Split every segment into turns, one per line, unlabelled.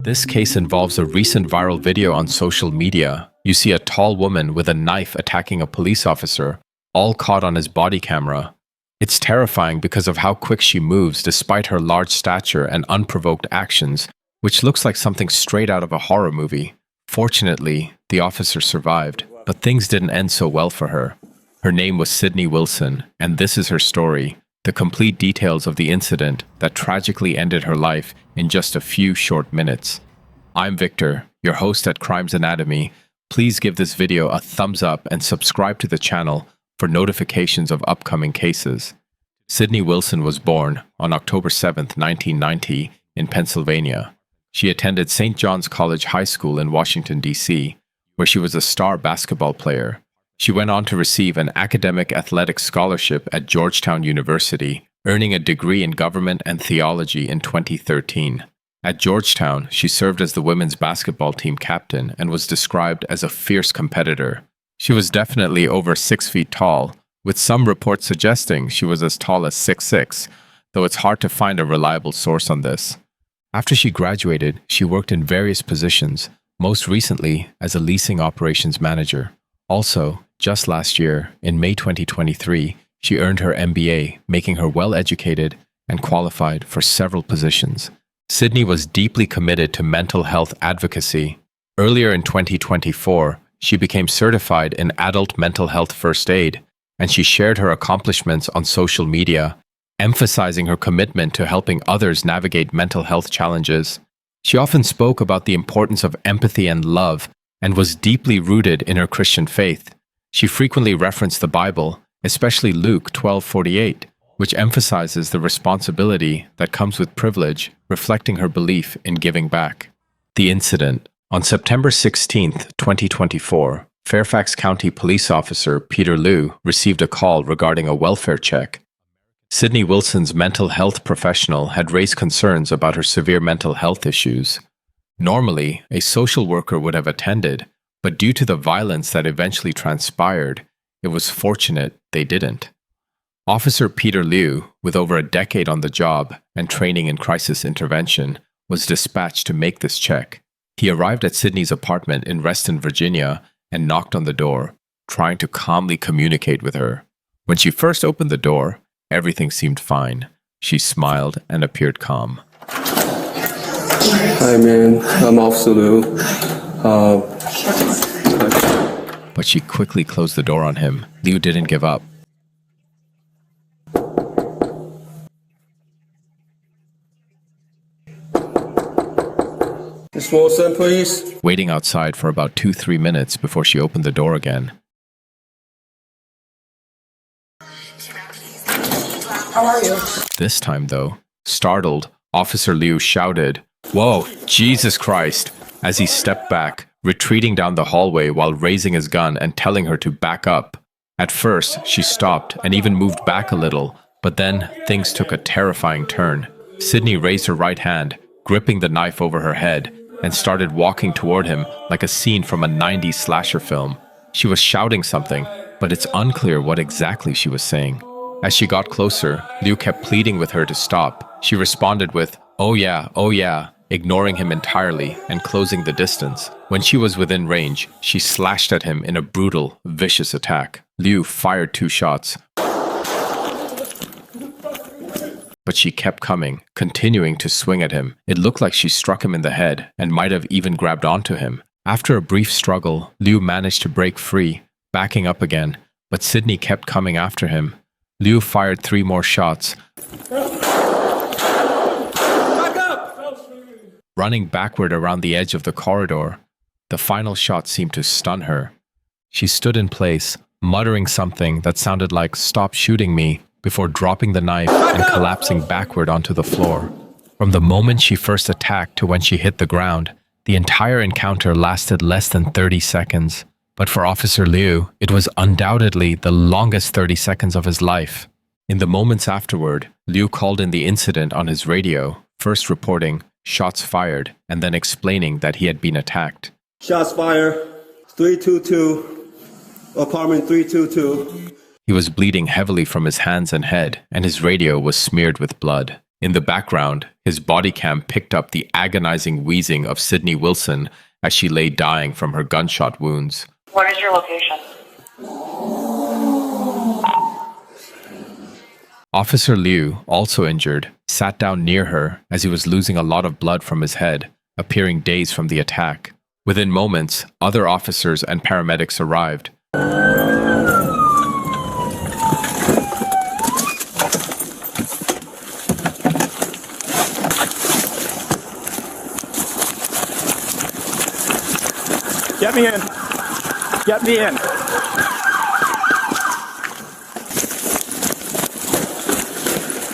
This case involves a recent viral video on social media. You see a tall woman with a knife attacking a police officer, all caught on his body camera. It's terrifying because of how quick she moves despite her large stature and unprovoked actions, which looks like something straight out of a horror movie. Fortunately, the officer survived, but things didn't end so well for her. Her name was Sydney Wilson, and this is her story, the complete details of the incident that tragically ended her life in just a few short minutes. I'm Victor, your host at Crimes Anatomy. Please give this video a thumbs up and subscribe to the channel for notifications of upcoming cases. Sydney Wilson was born on October 7, 1990, in Pennsylvania. She attended St. John's College High School in Washington, D.C., where she was a star basketball player. She went on to receive an academic athletics scholarship at Georgetown University, earning a degree in government and theology in 2013. At Georgetown, she served as the women's basketball team captain and was described as a fierce competitor. She was definitely over 6 feet tall, with some reports suggesting she was as tall as 6'6", though it's hard to find a reliable source on this. After she graduated, she worked in various positions, most recently as a leasing operations manager. Also, just last year, in May 2023, she earned her MBA, making her well-educated and qualified for several positions. Sydney was deeply committed to mental health advocacy. Earlier in 2024, she became certified in adult mental health first aid, and she shared her accomplishments on social media, emphasizing her commitment to helping others navigate mental health challenges. She often spoke about the importance of empathy and love, and was deeply rooted in her Christian faith. She frequently referenced the Bible, especially Luke 12:48, which emphasizes the responsibility that comes with privilege, reflecting her belief in giving back. The incident. On September 16, 2024, Fairfax County police officer Peter Liu received a call regarding a welfare check. Sydney Wilson's mental health professional had raised concerns about her severe mental health issues. Normally, a social worker would have attended, but due to the violence that eventually transpired, it was fortunate they didn't. Officer Peter Liu, with over a decade on the job and training in crisis intervention, was dispatched to make this check. He arrived at Sydney's apartment in Reston, Virginia, and knocked on the door, trying to calmly communicate with her. When she first opened the door, everything seemed fine. She smiled and appeared calm.
Hi man, I'm Officer Liu.
But she quickly closed the door on him. Liu didn't give up.
Miss Wilson, please.
Waiting outside for about 2-3 minutes before she opened the door again.
How are you?
This time, though, startled, Officer Liu shouted, "Whoa, Jesus Christ!" as he stepped back, retreating down the hallway while raising his gun and telling her to back up. At first, she stopped and even moved back a little, but then things took a terrifying turn. Sydney raised her right hand, gripping the knife over her head, and started walking toward him like a scene from a 90s slasher film. She was shouting something, but it's unclear what exactly she was saying. As she got closer, Liu kept pleading with her to stop. She responded with, oh yeah," ignoring him entirely and closing the distance. When she was within range, she slashed at him in a brutal, vicious attack. Liu fired 2 shots, but she kept coming, continuing to swing at him. It looked like she struck him in the head and might have even grabbed onto him. After a brief struggle, Liu managed to break free, backing up again, but Sydney kept coming after him. Liu fired 3 more shots, running backward around the edge of the corridor. The final shot seemed to stun her. She stood in place, muttering something that sounded like "stop shooting me," before dropping the knife and collapsing backward onto the floor. From the moment she first attacked to when she hit the ground, the entire encounter lasted less than 30 seconds. But for Officer Liu, it was undoubtedly the longest 30 seconds of his life. In the moments afterward, Liu called in the incident on his radio, first reporting shots fired and then explaining that he had been attacked.
Shots fired. 322. Apartment 322.
He was bleeding heavily from his hands and head, and his radio was smeared with blood. In the background, his body cam picked up the agonizing wheezing of Sydney Wilson as she lay dying from her gunshot wounds.
What is your location?
Officer Liu, also injured, sat down near her as he was losing a lot of blood from his head, appearing dazed from the attack. Within moments, other officers and paramedics arrived.
Get me in. Get me in.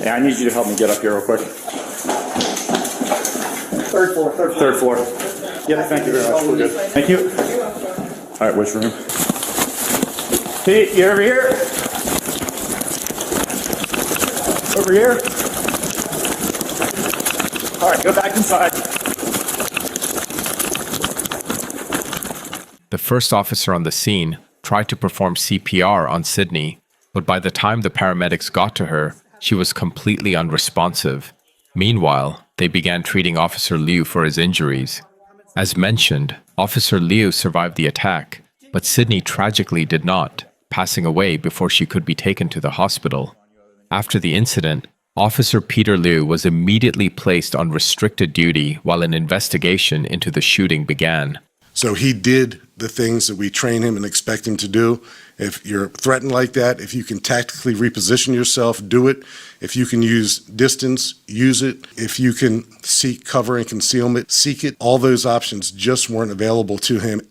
Yeah, I need you to help me get up here real quick. Third floor. Third floor. Yeah, thank you very much. We're good. Thank you. All right, which room? Pete, you over here? Over here? All right, go back inside.
The first officer on the scene tried to perform CPR on Sydney, but by the time the paramedics got to her, she was completely unresponsive. Meanwhile, they began treating Officer Liu for his injuries. As mentioned, Officer Liu survived the attack, but Sydney tragically did not, passing away before she could be taken to the hospital. After the incident, Officer Peter Liu was immediately placed on restricted duty while an investigation into the shooting began.
So he did the things that we train him and expect him to do. If you're threatened like that, if you can tactically reposition yourself, do it. If you can use distance, use it. If you can seek cover and concealment, seek it. All those options just weren't available to him.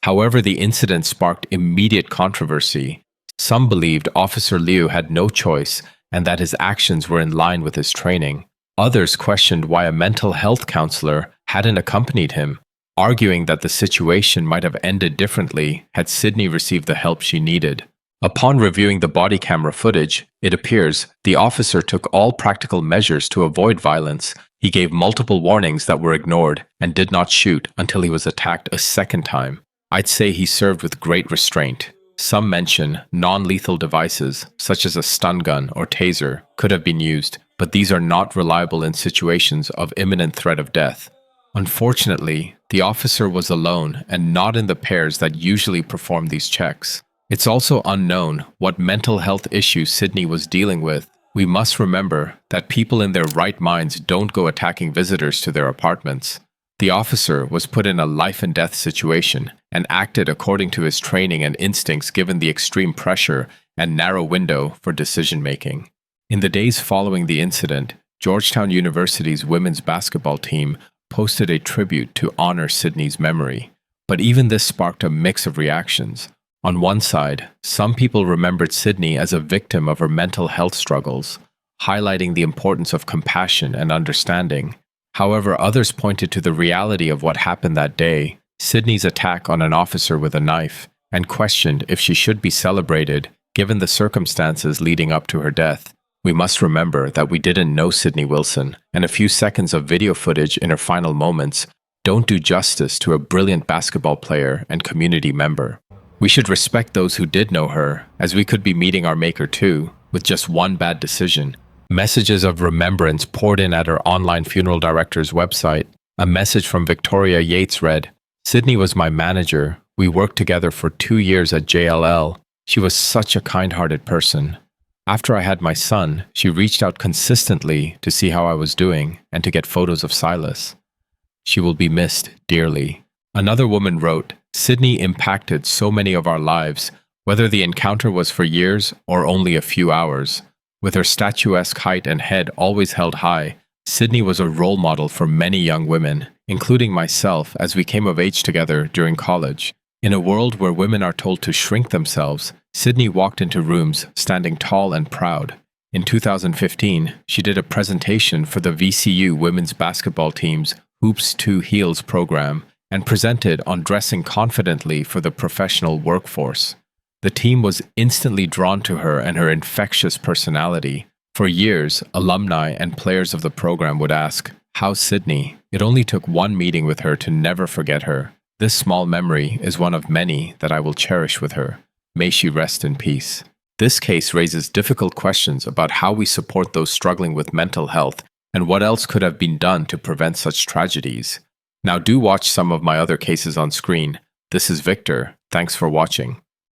However, the incident sparked immediate controversy. Some believed Officer Liu had no choice and that his actions were in line with his training. Others questioned why a mental health counselor hadn't accompanied him, arguing that the situation might have ended differently had Sydney received the help she needed. Upon reviewing the body camera footage, it appears the officer took all practical measures to avoid violence. He gave multiple warnings that were ignored and did not shoot until he was attacked a second time. I'd say he served with great restraint. Some mention non-lethal devices, such as a stun gun or taser, could have been used, but these are not reliable in situations of imminent threat of death. Unfortunately, the officer was alone and not in the pairs that usually perform these checks. It's also unknown what mental health issues Sydney was dealing with. We must remember that people in their right minds don't go attacking visitors to their apartments. The officer was put in a life and death situation and acted according to his training and instincts given the extreme pressure and narrow window for decision making. In the days following the incident, Georgetown University's women's basketball team posted a tribute to honor Sydney's memory. But even this sparked a mix of reactions. On one side, some people remembered Sydney as a victim of her mental health struggles, highlighting the importance of compassion and understanding. However, others pointed to the reality of what happened that day, Sydney's attack on an officer with a knife, and questioned if she should be celebrated given the circumstances leading up to her death. We must remember that we didn't know Sydney Wilson, and a few seconds of video footage in her final moments don't do justice to a brilliant basketball player and community member. We should respect those who did know her, as we could be meeting our maker too, with just one bad decision. Messages of remembrance poured in at her online funeral director's website. A message from Victoria Yates read, "Sydney was my manager. We worked together for 2 years at JLL. She was such a kind-hearted person. After I had my son, she reached out consistently to see how I was doing and to get photos of Silas. She will be missed dearly." Another woman wrote, "Sydney impacted so many of our lives, whether the encounter was for years or only a few hours. With her statuesque height and head always held high, Sydney was a role model for many young women, including myself as we came of age together during college. In a world where women are told to shrink themselves, Sydney walked into rooms standing tall and proud. In 2015, she did a presentation for the VCU women's basketball team's Hoops to Heels program and presented on dressing confidently for the professional workforce. The team was instantly drawn to her and her infectious personality. For years, alumni and players of the program would ask, "How's Sydney?" It only took one meeting with her to never forget her. This small memory is one of many that I will cherish with her. May she rest in peace. This case raises difficult questions about how we support those struggling with mental health And what else could have been done to prevent such tragedies? Now do watch some of my other cases on screen. This is Victor. Thanks for watching.